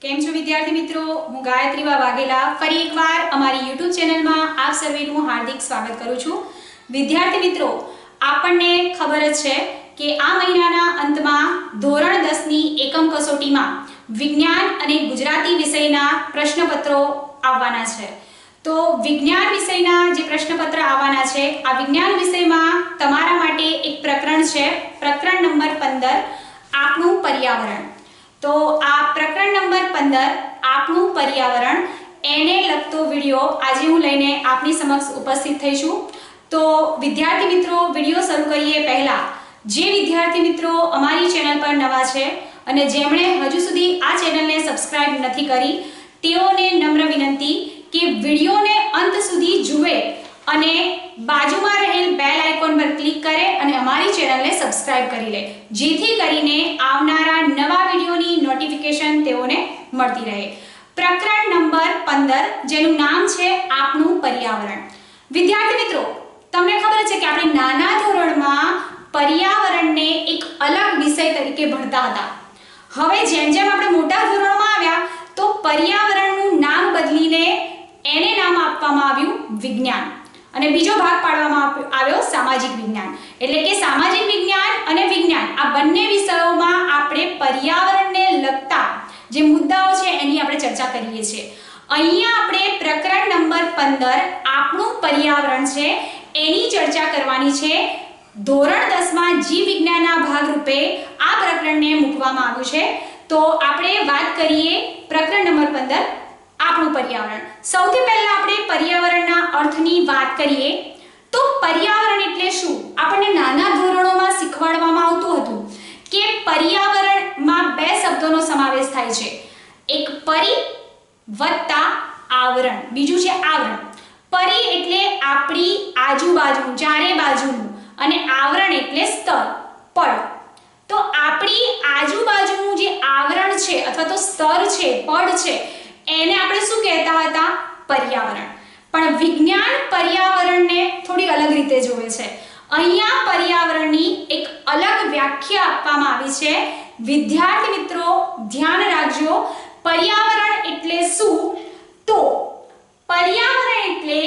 કેમ છો વિદ્યાર્થી મિત્રો? હું ગાયત્રી વાઘેલા ફરી એકવાર અમારી YouTube ચેનલમાં આપ સર્વેનું હાર્દિક સ્વાગત કરું છું। વિદ્યાર્થી મિત્રો, આપણને ખબર જ છે કે આ મહિનાના અંતમાં ધોરણ 10 ની એકમ કસોટીમાં વિજ્ઞાન અને ગુજરાતી વિષયના પ્રશ્નપત્રો આવવાના છે। તો વિજ્ઞાન વિષયના જે પ્રશ્નપત્ર આવવાના છે, આ વિજ્ઞાન વિષયમાં તમારા માટે એક પ્રકરણ છે, પ્રકરણ નંબર 15 આપણું પર્યાવરણ। तो आ प्रकरण नंबर 15 आपनु पर्यावरण एने लगतो वीडियो आज हूँ लईने आपनी समक्ष उपस्थित थई छुं। तो विद्यार्थी मित्रों, वीडियो शुरू करिए पहला जे विद्यार्थी मित्रों अमारी चेनल पर नवा छे अने जेमणे हजू सुधी आ चेनल ने सब्सक्राइब नथी करी तेओने नम्र विनंती कि वीडियो ने अंत सुधी जुए अने बाजुमां रहेल बेल आइकॉन पर क्लिक करे अने अमारी चेनल ने सब्सक्राइब करी ले, जेथी करीने आवनारा नवा वीडियोनी नोटिफिकेशन तेओने मळती रहे। प्रकरण नंबर 15 जेनुं नाम छे आपनुं पर्यावरण। विद्यार्थी मित्रों, तमने खबर छे के आपणे नाना धोरणमां पर्यावरणने एक अलग विषय तरीके भणता हता। हवे जेम जेम आपणे मोटा धोरणमां आव्या तो पर्यावरणनुं नाम बदलीने एने नाम आपवामां आव्युं विज्ञान અને બીજો ભાગ પાડવામાં આવ્યો સામાજિક વિજ્ઞાન। એટલે કે સામાજિક વિજ્ઞાન અને વિજ્ઞાન આ બંને વિષયોમાં આપણે પર્યાવરણને લગતા જે મુદ્દાઓ છે એની આપણે ચર્ચા કરીએ છીએ। અહીંયા આપણે પ્રકરણ નંબર 15 આપણું પર્યાવરણ છે એની ચર્ચા કરવાની છે। ધોરણ 10 માં જીવ વિજ્ઞાનના ભાગ રૂપે આ પ્રકરણને મૂકવામાં આવ્યું છે। તો આપણે વાત કરીએ પ્રકરણ નંબર 15 આપણું पर्यावरण। સૌથી પહેલા આપણે पर्यावरणના અર્થની વાત કરીએ તો पर्यावरण એટલે શું? આપણને નાના ધોરણોમાં શીખવાડવામાં આવતું હતું કે पर्यावरणમાં બે શબ્દોનો સમાવેશ થાય છે, એક પરી વત્તા આવરણ, બીજું છે આવરણ। પરી એટલે આપણી આજુબાજુ ચારે બાજુનું અને આવરણ એટલે સ્તર પડ। તો આપણી આજુબાજુનું જે આવરણ છે અથવા તો સ્તર છે, પડ છે, એને આપણે શું કહેતા હતા? पर्यावरण। પણ વિજ્ઞાન पर्यावरणને થોડી અલગ રીતે જોવે છે। અહીંયા पर्यावरणની એક અલગ વ્યાખ્યા આપવામાં આવી છે। વિદ્યાર્થી મિત્રો ધ્યાન રાખજો, पर्यावरण એટલે શું? તો पर्यावरण એટલે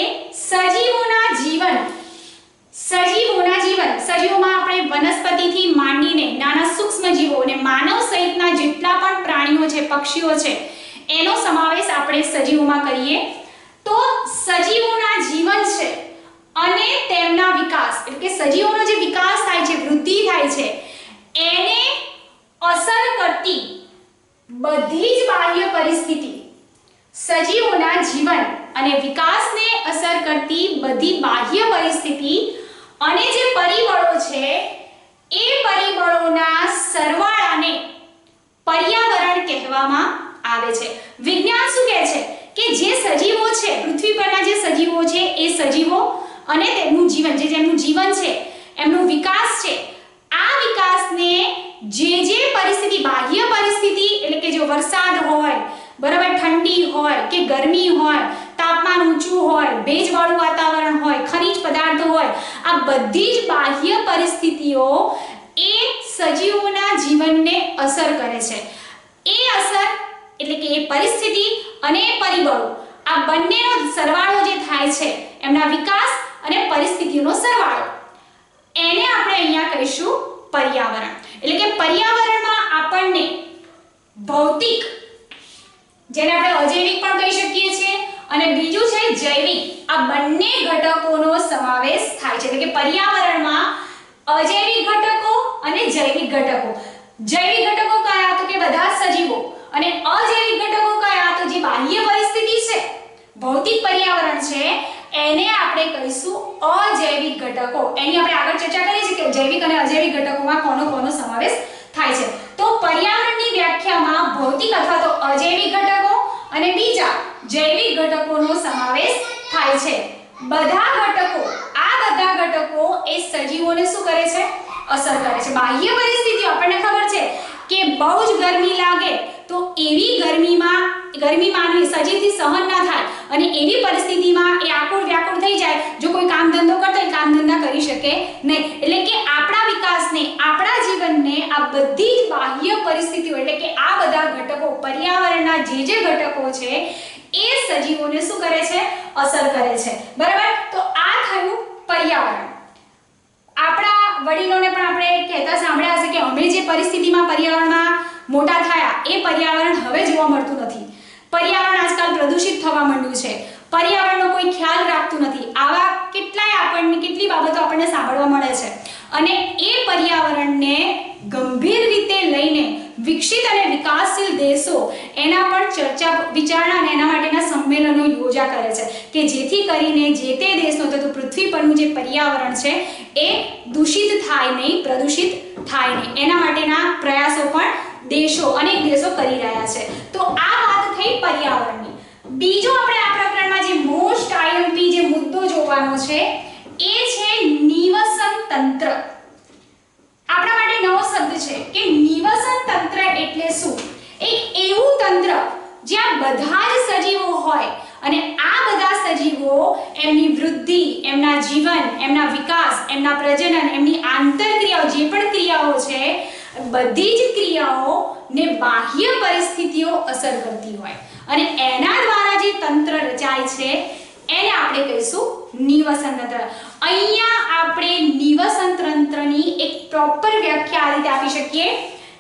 સજીવોના જીવન। સજીવોમાં આપણે વનસ્પતિથી માંડીને નાના સૂક્ષ્મ જીવો અને માનવ સહિતના જેટલા પણ પ્રાણીઓ છે, પક્ષીઓ છે, એનો સમાવેશ આપણે સજીવોમાં કરીએ તો સજીવોના જીવન છે અને તેમના વિકાસ એટલે કે સજીવોનો જે વિકાસ થાય છે, વૃદ્ધિ થાય છે, એને અસર કરતી બધી જ બાહ્ય પરિસ્થિતિ, સજીવોના જીવન અને વિકાસને અસર કરતી બધી બાહ્ય પરિસ્થિતિ અને જે પરિબળો છે એ પરિબળોના સરવાળાને पर्यावरण કહેવામાં આવે છે। વિજ્ઞાન શું કહે છે કે જે સજીવો છે, પૃથ્વી પરના જે સજીવો છે એ સજીવો અને તેમનું જીવન, જેમનું જીવન છે, એમનો વિકાસ છે, આ વિકાસને જે પરિસ્થિતિ, બાહ્ય પરિસ્થિતિ એટલે કે જો વરસાદ હોય, બરાબર, ઠંડી હોય કે ગરમી હોય, તાપમાન ઊંચું હોય, ભેજવાળું વાતાવરણ હોય, ખનિજ પદાર્થો હોય, આ બધી જ બાહ્ય પરિસ્થિતિઓ એ સજીવોના જીવનને અસર કરે છે। એ અસર એટલે કે એ પરિસ્થિતિ અને પરિબળો આ બંનેનો સરવાળો જે થાય છે, એમના વિકાસ અને પરિસ્થિતિનો સરવાળો, એને આપણે અહીંયા કહીશું पर्यावरण। એટલે કે पर्यावरणમાં આપણને ભૌતિક, જેને આપણે અજૈવિક પણ કહી શકીએ છીએ, અને બીજું છે જૈવિક, આ બંને ઘટકોનો સમાવેશ થાય છે। એટલે કે पर्यावरणમાં અજૈવિક ઘટકો અને જૈવિક ઘટકો। જૈવિક ઘટકો કયા? તો કે બધા સજીવો, અને અજૈવિક ઘટકો કયા? તો જે બાહ્ય પરિસ્થિતિ છે, ભૌતિક पर्यावरण છે, એને આપણે કહીશું અજૈવિક ઘટકો। એની આપણે આગળ ચર્ચા કરી છે કે જૈવિક અને અજૈવિક ઘટકોમાં કોનો સમાવેશ થાય છે। તો पर्यावरणની વ્યાખ્યામાં ભૌતિક અથવા તો અજૈવિક ઘટકો અને બીજા જૈવિક ઘટકોનો સમાવેશ થાય છે। બધા ઘટકો એ સજીવોને શું કરે છે? અસર કરે છે। બાહ્ય પરિસ્થિતિઓ આપણને ખબર છે કે બહુ જ ગરમી લાગે તો એવી ગરમી માનવી સજીવથી સહન ના થાય અને એવી પરિસ્થિતિમાં એ આકુળ વ્યાકુળ થઈ જાય, જો કોઈ કામ ધંધો કરતો હોય કામ ધંધા કરી શકે નહીં। એટલે કે આપણા વિકાસને, આપણા જીવનને આ બધી જ બાહ્ય પરિસ્થિતિઓ એટલે કે આ બધા ઘટકો, पर्यावरणના રહેલા જે ઘટકો છે એ સજીવોને શું કરે છે? અસર કરે છે. બરાબર? તો આ થયું પર્યાવરણ. આપણા વડીલોને પણ આપણે કહેતા સાંભળ્યા હશે કે અમે જે પરિસ્થિતિમાં પર્યાવરણમાં મોટા થયા એ પર્યાવરણ હવે જોવા મળતું નથી. પર્યાવરણ આજકાલ પ્રદૂષિત થવા માંડ્યું છે. પર્યાવરણનો કોઈ ખ્યાલ રાખતું નથી. આવા કેટલી બાબતો આપણને સાંભળવા મળે છે. અને એ પર્યાવરણને ગંભીર રીતે લઈને વિકસિત અને વિકાસશીલ દેશો એના પર ચર્ચા વિચારણા અને એના માટેના સંમેલનો યોજા કરે છે કે જેથી કરીને જે તે દેશનો તો પૃથ્વી પરનું જે પર્યાવરણ છે એ દૂષિત થાય નહીં, પ્રદૂષિત થાય નહીં. એના માટેના પ્રયાસો પણ અનેક દેશો કરી રહ્યા છે. તો આ વાત થઈ પર્યાવરણની. બીજો આપણે આ પ્રકરણમાં જે મોસ્ટ આઈએમપી જે મુદ્દો જોવાનો છે એ છે નિવસન તંત્ર. આપણા માટે નવો શબ્દ છે કે નિવસન તંત્ર એટલે શું? એક એવું તંત્ર જ્યાં બધા જ સજીવો હોય અને આ બધા સજીવો એમની વૃદ્ધિ, એમના જીવન, એમના વિકાસ, એમના પ્રજનન, એમની આંતરક્રિયાઓ જે પણ ક્રિયાઓ છે બધી જ ક્રિયાઓને બાહ્ય પરિસ્થિતિઓ અસર કરતી હોય અને એના દ્વારા જે તંત્ર રચાય છે એને આપણે કહીશું નિવસન તંત્ર. અહીંયા આપણે નિવસન તંત્રની એક પ્રોપર વ્યાખ્યા આ રીતે આપી શકીએ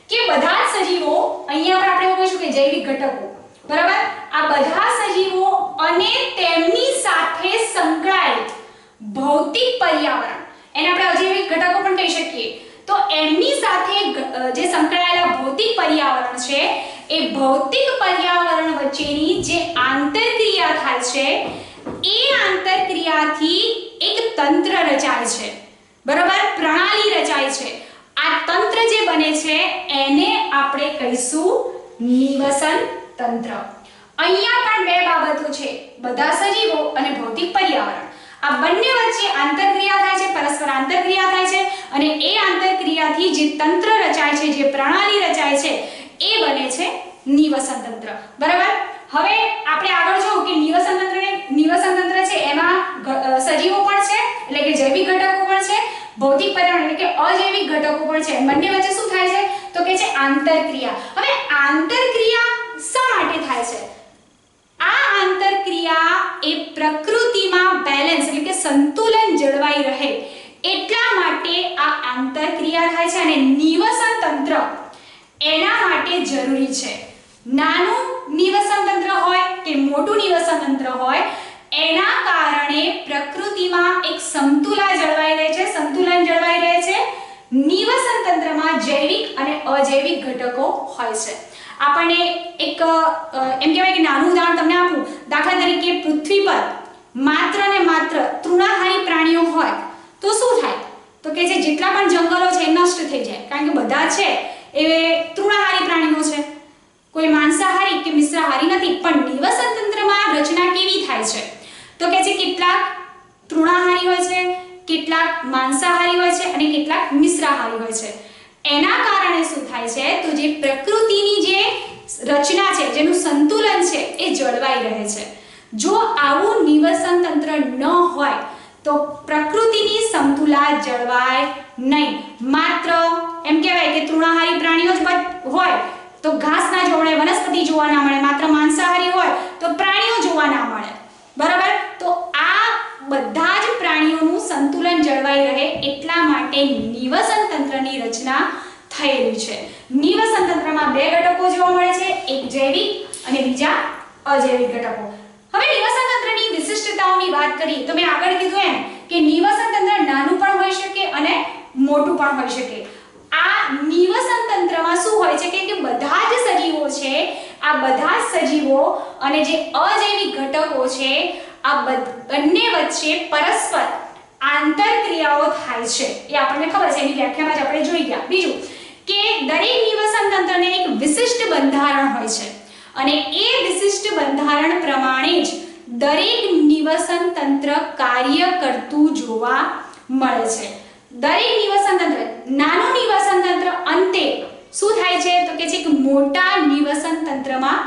કે બધા જ સજીવો, અહીંયા પણ આપણે એવું કહીશું કે જૈવિક ઘટકો, બરાબર, આ બધા સજીવો અને તેમની સાથે સંકળાયેલ ભૌતિક પર્યાવરણ એને આપણે અજૈવિક ઘટકો પણ કહી શકીએ. તો એમની સાથે જે સંકળાયેલા ભૌતિક પર્યાવરણ છે એ ભૌતિક પર્યાવરણ વચ્ચેની જે આંતરક્રિયા થાય છે એ આંતરક્રિયાથી એક તંત્ર રચાય છે, બરાબર, પ્રણાલી રચાય છે. આ તંત્ર જે બને છે એને આપણે કહીશું નિવસન તંત્ર. અહીંયા પણ બે બાબતો છે, બધા સજીવો અને ભૌતિક પર્યાવરણ. આ બંને વચ્ચે આંતરક્રિયા થાય છે, પરસ્પર આંતરક્રિયા થાય છે અને એ આંતરક્રિયાથી જે તંત્ર રચાય છે, જે પ્રણાલી રચાય છે એ બને છે નિવસન તંત્ર. બરાબર? હવે આપણે આગળ જોવું કે નિવસન તંત્ર છે એમાં સજીવો પણ છે એટલે કે જૈવિક ઘટકો પણ છે, ભૌતિક પર્યાવરણ એટલે કે અજૈવિક ઘટકો પણ છે. બંને વચ્ચે શું થાય છે તો કે છે આંતરક્રિયા. હવે આંતરક્રિયા શા માટે થાય છે? આ આંતરક્રિયા એ પ્રકૃતિમાં બેલેન્સ એટલે કે સંતુલન જળવાઈ રહે એટલા માટે આ આંતરક્રિયા થાય છે અને નિવસન તંત્ર એના માટે જરૂરી છે. નાનું નિવસન તંત્ર હોય કે મોટું નિવસન તંત્ર હોય એના કારણે પ્રકૃતિમાં એક સંતુલન જળવાઈ રહે છે. નિવસન તંત્રમાં જૈવિક અને અજૈવિક ઘટકો હોય છે. આપણને એક એમ કહેવાય કે નાનું ઉદાહરણ તમને આપું. દાખલા તરીકે પૃથ્વી પર માત્ર ને માત્ર તૃણાહારી પ્રાણીઓ હોય તો શું થાય તો કે જે જેટલા પણ જંગલો છે એ નષ્ટ થઈ જાય, કારણ કે બધા છે એ તૃણાહારી પ્રાણીઓ છે, કોઈ માંસાહારી કે મિશ્રાહારી નથી. પણ નિવસન તંત્રમાં રચના કેવી થાય છે તો કે જે કેટલાક તૃણાહારી હોય છે, કેટલાક માંસાહારી હોય છે અને કેટલાક મિશ્રાહારી હોય છે. એના કારણે શું થાય છે તો જે પ્રકૃતિની જે રચના છે, જેનું સંતુલન છે એ જળવાઈ રહે છે. જો આવું નિવસન તંત્ર ન હોય તો પ્રકૃતિની સમતુલા જળવાય નહીં. માત્ર એમ કહેવાય કે તૃણાહારી પ્રાણીઓ જ હોય તો ઘાસ ના જોવા મળે, વનસ્પતિ જોવા ના મળે. માત્ર માંસાહારી હોય તો પ્રાણીઓ જોવા ના મળે, બરાબર. તો આ બધા જ પ્રાણીઓનું સંતુલન જળવાઈ રહે એટલા માટે નિવસન તંત્રની રચના થયેલી છે. નિવસન તંત્રમાં બે ઘટકો જોવા મળે છે, એક જૈવિક અને બીજા અજૈવિક ઘટકો. હવે નિવસન તંત્રની વિશિષ્ટતાઓની વાત કરીએ તો મેં આગળ કીધું એમ કે નિવસન તંત્ર નાનું પણ હોઈ શકે અને મોટું પણ હોઈ શકે. આ નિવસન તંત્રમાં શું હોય છે કે બધા જ સજીવો છે, આ બધા જ સજીવો અને જે અજૈવિક ઘટકો છે આ બંને વચ્ચે પરસ્પર આંતરક્રિયાઓ થાય છે. એ આપણને ખબર છે, એની વ્યાખ્યામાં જ આપણે જોઈ ગયા. બીજું કે દરેક નિવસન તંત્રને એક વિશિષ્ટ બંધારણ હોય છે અને એ વિશિષ્ટ બંધારણ પ્રમાણે જ દરેક નિવસન તંત્ર કાર્ય કરતું જોવા મળે છે. દરેક નિવસન તંત્ર, નાનું નિવસન તંત્ર અંતે શું થાય છે તો કે છે કે મોટા નિવસન તંત્રમાં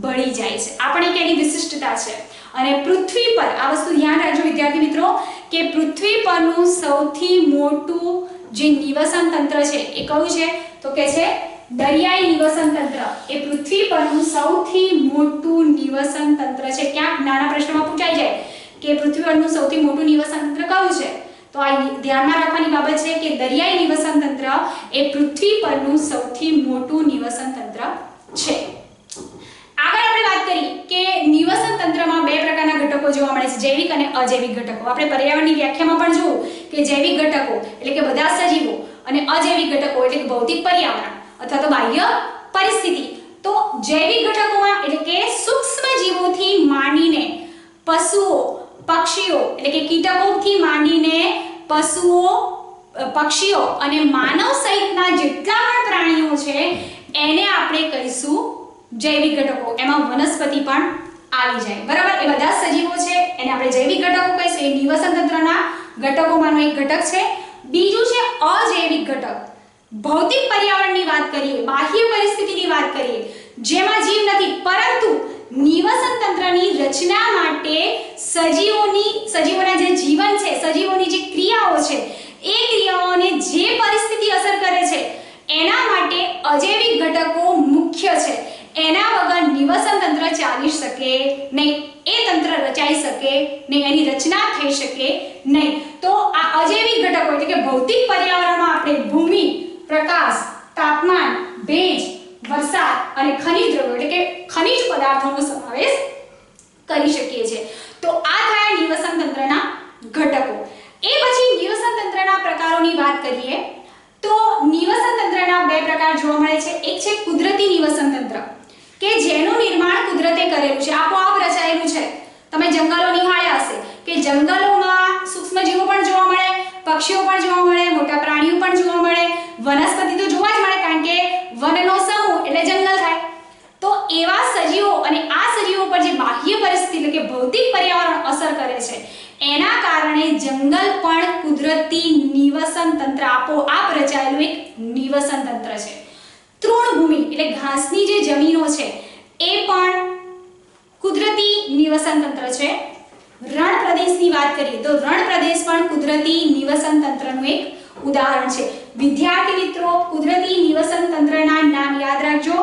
ભળી જાય છે. આપણે કે એની વિશિષ્ટતા છે. અને પૃથ્વી પર આ વસ્તુ ધ્યાન રાખજો વિદ્યાર્થી મિત્રો કે પૃથ્વી પરનું સૌથી મોટું જે નિવસન તંત્ર છે એ કયું છે તો કે છે દરિયાઈ નિવસન તંત્ર એ પૃથ્વી પરનું સૌથી મોટું નિવસન તંત્ર છે. ક્યાંક નાના પ્રશ્નમાં પૂછાઈ જાય કે પૃથ્વી પરનું સૌથી મોટું નિવસન તંત્ર કયું છે, તો આ ધ્યાનમાં રાખવાની બાબત છે કે દરિયાઈ નિવસન તંત્ર એ પૃથ્વી પરનું સૌથી મોટું નિવસન તંત્ર છે. આગળ આપણે વાત કરી કે નિવસન તંત્રમાં બે પ્રકારના ઘટકો જોવા મળે છે, જૈવિક અને અજૈવિક ઘટકો. આપણે પર્યાવરણની વ્યાખ્યામાં પણ જોયું કે જૈવિક ઘટકો એટલે કે બધા સજીવો અને અજૈવિક ઘટકો એટલે કે ભૌતિક પર્યાવરણ અથવા તો બાહ્ય પરિસ્થિતિ. તો જૈવિક ઘટકોમાં એટલે કે સૂક્ષ્મ જીવોથી માંડીને પશુઓ, પક્ષીઓ એટલે કે કીટકોથી માંડીને પશુઓ, પક્ષીઓ અને માનવ સહિતના જેટલા પણ પ્રાણીઓ છે એને આપણે કહીશું જૈવિક ઘટકો. એમાં વનસ્પતિ પણ આવી જાય, બરાબર. એ બધા સજીવો છે એને આપણે જૈવિક ઘટકો કહીશું. એ નિવસન તંત્રના ઘટકોમાંનો એક ઘટક છે. બીજું છે અજૈવિક ઘટક. ભૌતિક પર્યાવરણની વાત કરીએ, બાહ્ય પરિસ્થિતિની વાત કરીએ, જેમાં જીવ નથી પરંતુ નિવસન તંત્રની રચના માટે સજીવોના જે જીવન છે, સજીવોની જે ક્રિયાઓ છે, એ ક્રિયાઓને જે પરિસ્થિતિ અસર કરે છે એના માટે અજૈવિક ઘટકો મુખ્ય છે. એના વગર નિવસન તંત્ર ચાલી શકે નહીં, એ તંત્ર રચાઈ શકે નહીં, એની રચના થઈ શકે નહીં. તો આ અજૈવિક ઘટકો એટલે કે ભૌતિક પર્યાવરણમાં આપણે ભૂમિ, પ્રકાશ, તાપમાન, ભેજ, વરસાદ અને ખનિજ દ્રવ્યો એટલે કે ખનિજ પદાર્થોનો સમાવેશ કરી શકીએ છીએ. તો આ થયા નિવસન તંત્રના ઘટકો. એ પછી નિવસન તંત્રના પ્રકારોની વાત કરીએ તો નિવસન તંત્રના બે પ્રકાર જોવા મળે છે. એક છે કુદરતી નિવસન તંત્ર કે જેનું નિર્માણ કુદરતે કરેલું છે, આપોઆપ રચાયેલું છે. તમે જંગલો નિહાળ્યા હશે કે જંગલોમાં સૂક્ષ્મ જીવો પણ જોવા મળે, પક્ષીઓ પણ જોવા મળે, મોટા પ્રાણીઓ પણ જોવા મળે, વનસ્પતિ તો જોવા જ મળે કારણ કે વનનો સમૂહ એટલે જંગલ થાય. તો એવા સજીવો અને આ સજીવો પર જે બાહ્ય પરિસ્થિતિ એટલે કે ભૌતિક પર્યાવરણ અસર કરે છે એના કારણે જંગલ પણ કુદરતી નિવસન તંત્ર, આપોઆપ રચાયેલું એક નિવસન તંત્ર છે. તૃણભૂમિ એટલે ઘાસની જે જમીનો છે એ પણ કુદરતી નિવસન તંત્ર છે. રણ પ્રદેશની વાત કરીએ તો રણ પ્રદેશ પણ કુદરતી નિવસન તંત્રનું એક ઉદાહરણ છે. વિદ્યાર્થી મિત્રો, કુદરતી નિવસન તંત્રના નામ યાદ રાખજો: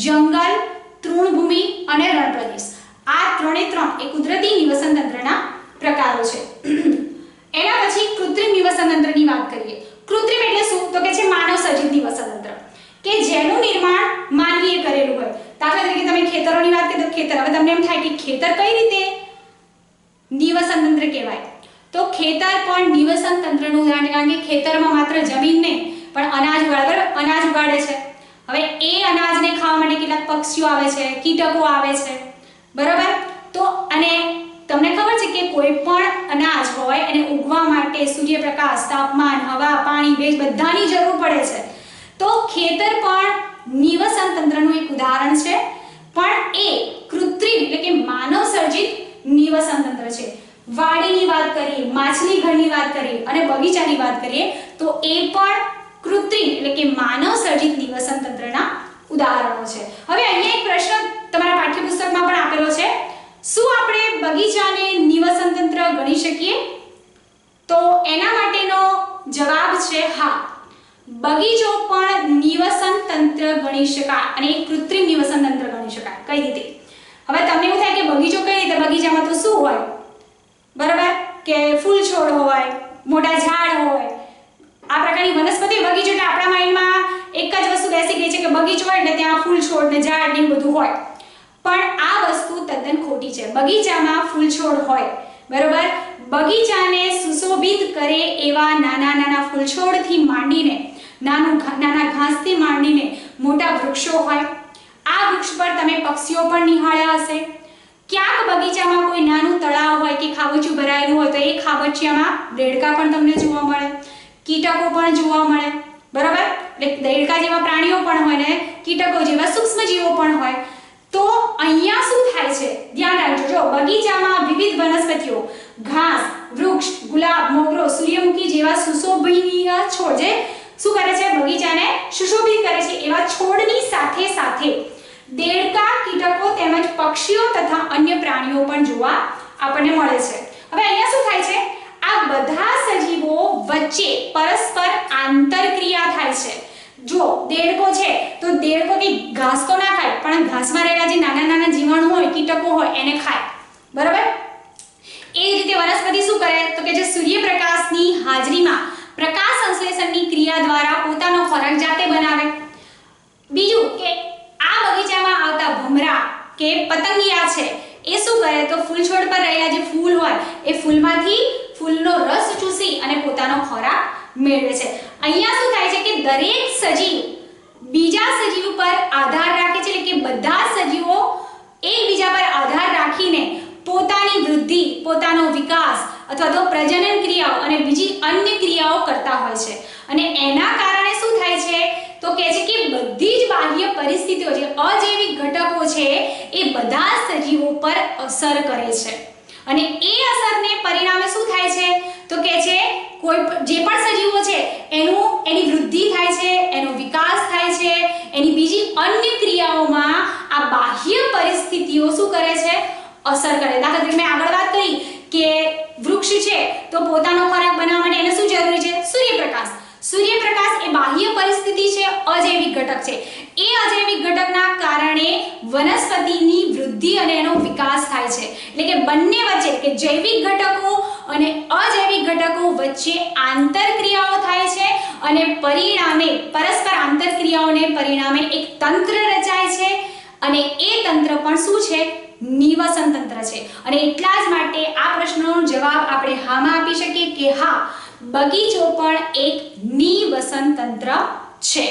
જંગલ, તૃણભૂમિ અને રણ પ્રદેશ. આ ત્રણે ત્રણ એ કુદરતી નિવસન તંત્રના પ્રકારો છે. એના પછી કૃત્રિમ નિવસન તંત્રની વાત કરીએ. કૃત્રિમ એટલે શું? તો કે છે માનવ સર્જિત નિવસન તંત્ર કે જેનું નિર્માણ માનવીએ કરેલું હોય. દાખલા તરીકે તમે ખેતરોની વાત કરીએ તો ખેતર, હવે તમને એમ થાય કે ખેતર કઈ રીતે નિવસન તંત્ર કહેવાય? તો ખેતર પણ નિવસન તંત્રનું ઉદાહરણ છે કારણ કે ખેતરમાં માત્ર જમીન નહીં પણ અનાજ ઉગાડે છે. હવે એ અનાજને ખાવા માટે કેટલાક પક્ષીઓ આવે છે, કીટકો આવે છે, બરાબર. તો અને તમને ખબર છે કે કોઈ પણ અનાજ હોય એને ઉગવા માટે સૂર્યપ્રકાશ, તાપમાન, હવા, પાણી, ભેજ બધાની જરૂર પડે છે. તો ખેતર પણ નિવસન તંત્રનું એક ઉદાહરણ છે, પણ એ કૃત્રિમ એટલે કે માનવ સર્જિત નિવસન તંત્ર છે. વાડીની વાત કરીએ, માછલી ઘરની વાત કરીએ અને બગીચાની વાત કરીએ તો એ પણ કૃત્રિમ એટલે કે માનવ સર્જિત નિવસન તંત્રના ઉદાહરણો છે. હવે અહીંયા એક પ્રશ્ન તમારા પાઠ્યપુસ્તકમાં પણ આપેલો છે: શું આપણે બગીચાને નિવસન તંત્ર ગણી શકીએ? તો એના માટેનો જવાબ છે હા. બગીચો પણ નિવસન તંત્ર ગણી શકાય અને એક કૃત્રિમ નિવસન તંત્ર ગણી શકાય. કઈ રીતે? હવે તમને એવું થાય કે બગીચો કઈ રીતે? બગીચામાં તો શું હોય? બરાબર કે ફૂલ છોડ હોય, મોટા ઝાડ હોય, આ પ્રકારની વનસ્પતિ. બગીચો એટલે આપણા માઇન્ડમાં એક જ વસ્તુ બેસી ગઈ છે કે બગીચો હોય એટલે ત્યાં ફૂલ છોડ ને ઝાડ ને બધું હોય, પણ આ વસ્તુ તદ્દન ખોટી છે. બગીચામાં ફૂલ છોડ હોય, બરાબર. બગીચાને સુશોભિત કરે એવા નાના નાના ફૂલ છોડથી માંડીને નાના ઘાસથી માંડીને મોટા વૃક્ષો હોય. આ વૃક્ષ પર તમે પક્ષીઓ પણ નિહાળ્યા હશે. ક્યાંક બગીચામાં કોઈ નાનું તળાવ હોય કે ખાબોચિયું ભરાયેલું હોય તો એ ખાબોચિયામાં દેડકા પણ તમને જોવા મળે, કીટકો પણ જોવા મળે, બરાબર. એટલે દેડકા જેવા પ્રાણીઓ પણ હોય ને કીટકો જેવા સૂક્ષ્મ જીવો પણ હોય. તો અહીંયા શું થાય છે? ધ્યાન રાખજો. જો બગીચામાં વિવિધ વનસ્પતિઓ, ઘાસ, વૃક્ષ, ગુલાબ, મોગરો, સૂર્યમુખી જેવા સુશોભનીય છોડ જે શું કરે છે? બગીચાને સુશોભિત કરે છે. એવા છોડની સાથે સાથે દેડકા, કીટકો તેમજ પક્ષીઓ તથા અન્ય પ્રાણીઓ પણ જોવા આપણને મળે છે. હવે અહીંયા શું થાય છે? આ બધા સજીવો વચ્ચે પરસ્પર આંતરક્રિયા થાય છે. જો દેડકો છે તો દેડકો કે ઘાસ તો ના ખાય, પણ ઘાસમાં રહેલા જે નાના નાના જીવાણુ હોય, કીટકો હોય એને ખાય, બરાબર? એ જ રીતે વનસ્પતિ શું કરે તો કે જે સૂર્યપ્રકાશની હાજરીમાં પ્રકાશ સંશ્લેષણની ક્રિયા દ્વારા પોતાનો ખોરાક જાતે બનાવે. બીજું કે આ બગીચામાં આવતા ભમરા કે પતંગિયા છે એ શું કરે તો ફૂલ છોડ પર રહેલા જે ફૂલ હોય એ ફૂલમાંથી ફૂલનો રસ ચૂસી અને પોતાનો ખોરાક મેળવે છે. અહીંયા શું થાય છે કે દરેક સજીવ બીજા સજીવ પર આધાર રાખે છે, એટલે કે બધા સજીવો એકબીજા પર આધાર રાખીને પોતાની વૃદ્ધિ, પોતાનો વિકાસ અથવા તો પ્રજનન ક્રિયાઓ અને બીજી અન્ય ક્રિયાઓ કરતા હોય છે. અને એના કારણે શું થાય છે તો કહે છે કે બધી જ બાહ્ય પરિસ્થિતિઓ જે અજૈવિક ઘટકો છે એ બધા સજીવો પર અસર કરે છે. અને એ અસરને પરિણામે શું થાય છે તો કહે છે કોઈ જે પણ સજીવો છે એની વૃદ્ધિ થાય છે, એનો વિકાસ થાય છે, એની બીજી અન્ય ક્રિયાઓમાં આ બાહ્ય પરિસ્થિતિઓ શું કરે છે અસર કરે. દાખલા તરીકે મેં આગળ વાત કરી કે વૃક્ષ છે તો પોતાનો ખોરાક બનાવવા માટે એને શું જરૂરી છે? સૂર્યપ્રકાશ. સૂર્યપ્રકાશ એ બાહ્ય પરિસ્થિતિ છે, અજૈવિક ઘટક છે. એ અજૈવિક ઘટકના કારણે વનસ્પતિની વૃદ્ધિ અને એનો વિકાસ થાય છે. એટલે કે બંને વચ્ચે કે જૈવિક ઘટકો અને અજૈવિક ઘટકો વચ્ચે આંતરક્રિયાઓ થાય છે અને પરિણામે પરસ્પર આંતરક્રિયાઓને પરિણામે એક તંત્ર રચાય છે. અને એ તંત્ર પણ શું છે? નિવસન તંત્ર છે. અને એટલા જ માટે આ પ્રશ્નનો જવાબ આપણે હામાં આપી શકીએ કે હા, બગીચો પણ એક નિવસન તંત્ર છે.